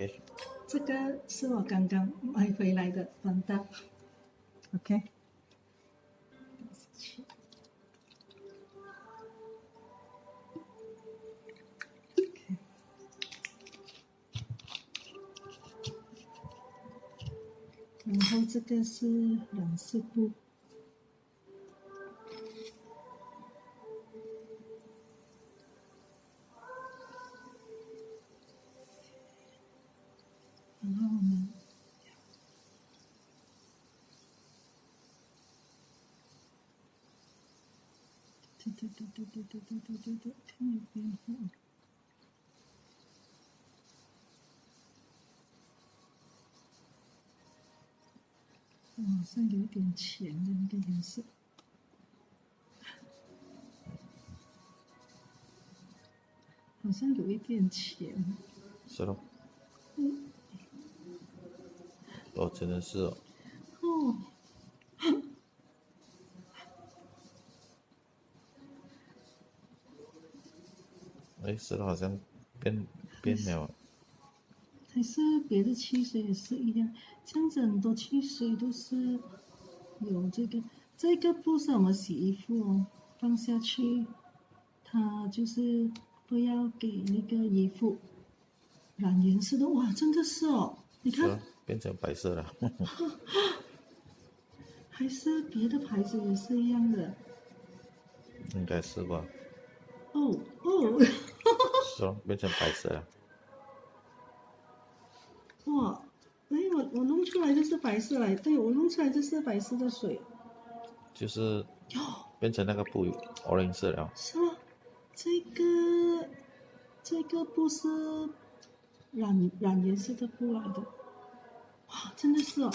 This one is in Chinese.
OK。这个是我刚刚买回来的防弹。OK。然后这个是染色布，然后我们对，看有变化。好像有点浅的那个颜色，好像有一点浅。是咯。哦，真的是哦。哦。哎，是的，好像变了。还是别的汽水也是一样，这样子很多汽水都是有这个。这个不是我们洗衣服哦，放下去，它就是不要给那个衣服染颜色的。哇，真的是哦，你看。是咯，变成白色了。还是别的牌子也是一样的。应该是吧。哦哦。是咯，变成白色了。哇，哎，我弄出来就是白色来，对，我弄出来就是白色的水。就是变成那个布 orange 色了。是吗？这个不是染颜色的布来的。哇，真的是哦。